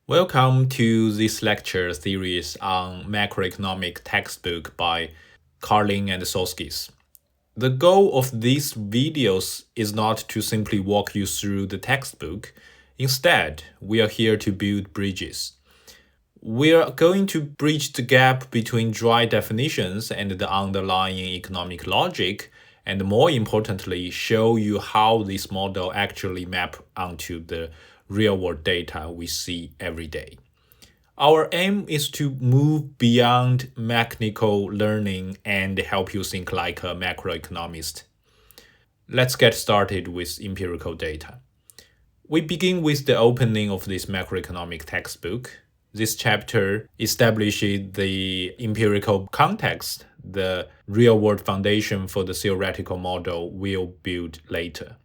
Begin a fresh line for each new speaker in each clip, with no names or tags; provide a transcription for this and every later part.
Welcome to this lecture series on macroeconomic textbook by Carlin and Soskice. The goal of these videos is not to simply walk you through the textbook. Instead, we are here to build bridges. We are going to bridge the gap between dry definitions and the underlying economic logic, and more importantly, show you how this model actually map onto the real-world data we see every day. Our aim is to move beyond mechanical learning and help you think like a macroeconomist. Let's get started with empirical data. We begin with the opening of this macroeconomic textbook. This chapter establishes the empirical context, the real-world foundation for the theoretical model we'll build later.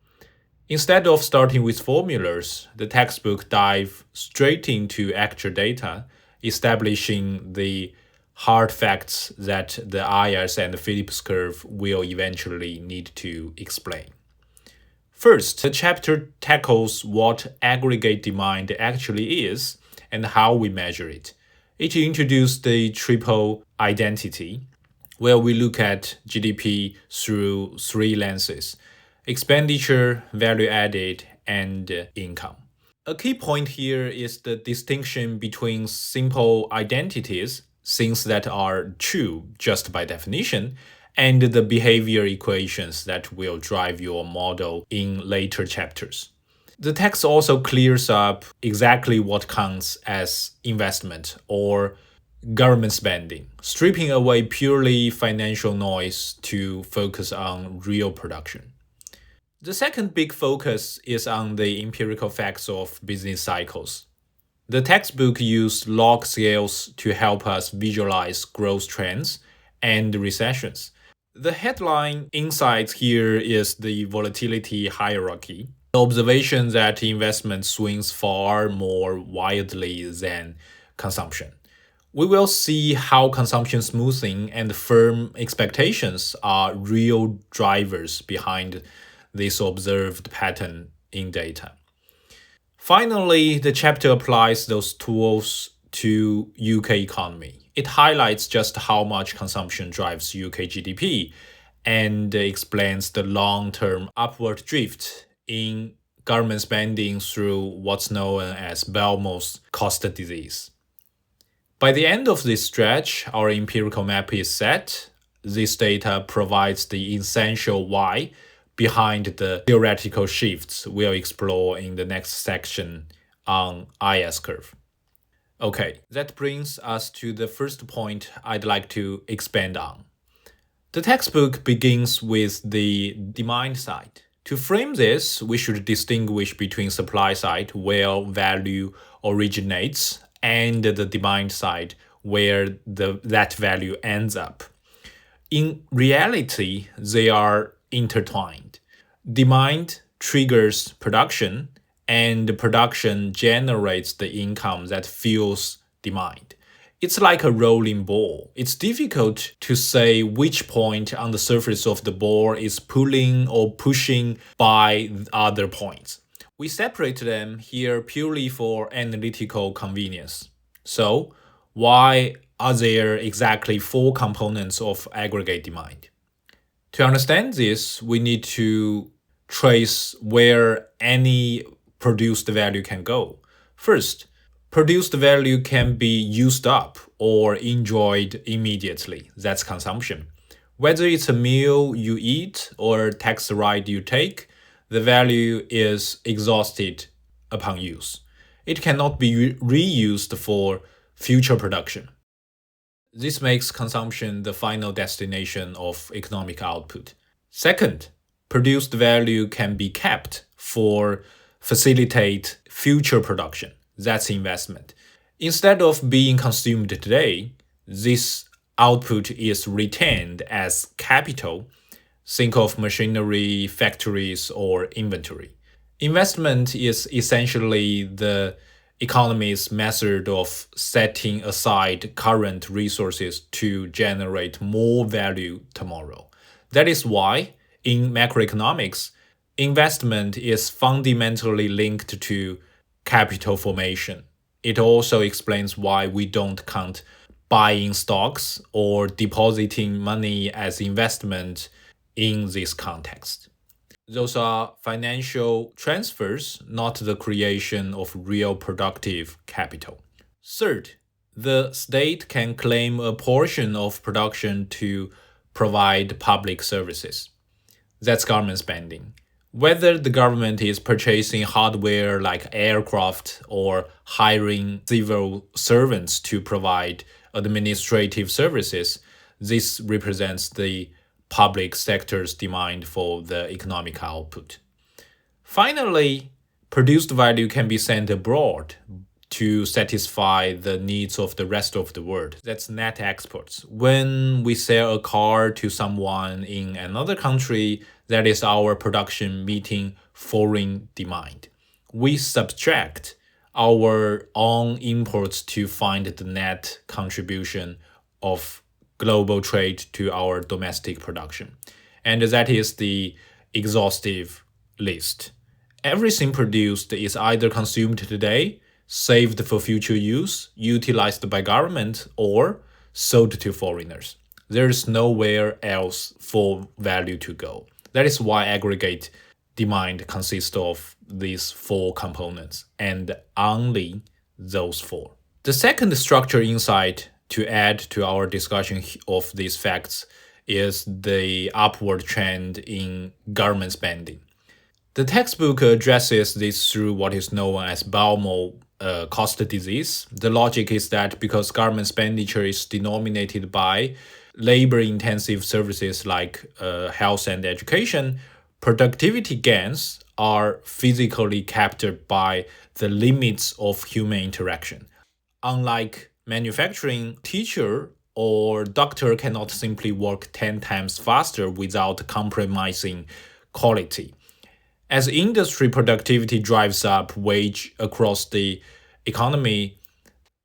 Instead of starting with formulas, the textbook dives straight into actual data, establishing the hard facts that the Ayers and Phillips curve will eventually need to explain. First, the chapter tackles what aggregate demand actually is and how we measure it. It introduced the triple identity, where we look at GDP through three lenses: expenditure, value added, and income. A key point here is the distinction between simple identities, things that are true just by definition, and the behavior equations that will drive your model in later chapters. The text also clears up exactly what counts as investment or government spending, stripping away purely financial noise to focus on real production. The second big focus is on the empirical facts of business cycles. The textbook used log scales to help us visualize growth trends and recessions. The headline insight here is the volatility hierarchy, the observation that investment swings far more wildly than consumption. We will see how consumption smoothing and firm expectations are real drivers behind this observed pattern in data. Finally, the chapter applies those tools to UK economy. It highlights just how much consumption drives UK GDP and explains the long-term upward drift in government spending through what's known as Baumol's cost disease. By the end of this stretch, our empirical map is set. This data provides the essential why behind the theoretical shifts we'll explore in the next section on IS curve. Okay, that brings us to the first point I'd like to expand on. The textbook begins with the demand side. To frame this, we should distinguish between supply side, where value originates, and the demand side, where that value ends up. In reality, they are intertwined. Demand triggers production, and production generates the income that fuels demand. It's like a rolling ball. It's difficult to say which point on the surface of the ball is pulling or pushing by other points. We separate them here purely for analytical convenience. So, why are there exactly four components of aggregate demand? To understand this, we need to trace where any produced value can go. First, produced value can be used up or enjoyed immediately. That's consumption. Whether it's a meal you eat or a taxi ride you take, the value is exhausted upon use. It cannot be reused for future production. This makes consumption the final destination of economic output. Second, produced value can be kept for facilitate future production. That's investment. Instead of being consumed today, this output is retained as capital. Think of machinery, factories, or inventory. Investment is essentially the economist's method of setting aside current resources to generate more value tomorrow. That is why, in macroeconomics, investment is fundamentally linked to capital formation. It also explains why we don't count buying stocks or depositing money as investment in this context. Those are financial transfers, not the creation of real productive capital. Third, the state can claim a portion of production to provide public services. That's government spending. Whether the government is purchasing hardware like aircraft or hiring civil servants to provide administrative services, this represents the public sector's demand for the economic output. Finally, produced value can be sent abroad to satisfy the needs of the rest of the world. That's net exports. When we sell a car to someone in another country, that is our production meeting foreign demand. We subtract our own imports to find the net contribution of global trade to our domestic production. And that is the exhaustive list. Everything produced is either consumed today, saved for future use, utilized by government, or sold to foreigners. There is nowhere else for value to go. That is why aggregate demand consists of these four components, and only those four. The second structure insight to add to our discussion of these facts is the upward trend in government spending. The textbook addresses this through what is known as Baumol cost disease. The logic is that because government expenditure is denominated by labor-intensive services like health and education, productivity gains are physically captured by the limits of human interaction. Unlike manufacturing, teacher or doctor cannot simply work 10 times faster without compromising quality. As industry productivity drives up wage across the economy,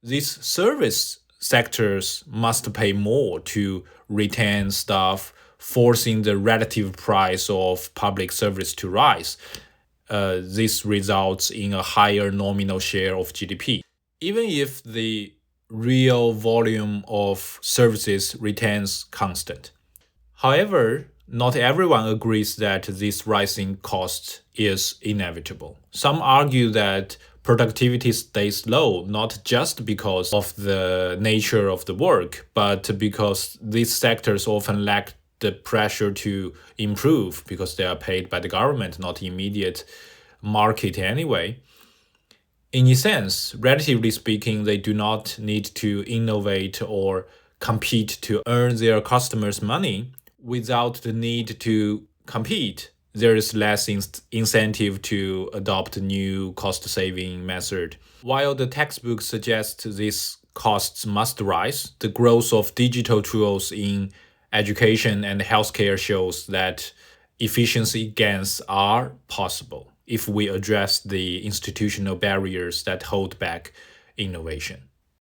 these service sectors must pay more to retain staff, forcing the relative price of public service to rise. This results in a higher nominal share of GDP. Even if the real volume of services remains constant. However, not everyone agrees that this rising cost is inevitable. Some argue that productivity stays low not just because of the nature of the work, but because these sectors often lack the pressure to improve because they are paid by the government, not immediate market anyway. In a sense, relatively speaking, they do not need to innovate or compete to earn their customers' money. Without the need to compete, there is less incentive to adopt a new cost-saving method. While the textbook suggests these costs must rise, the growth of digital tools in education and healthcare shows that efficiency gains are possible if we address the institutional barriers that hold back innovation.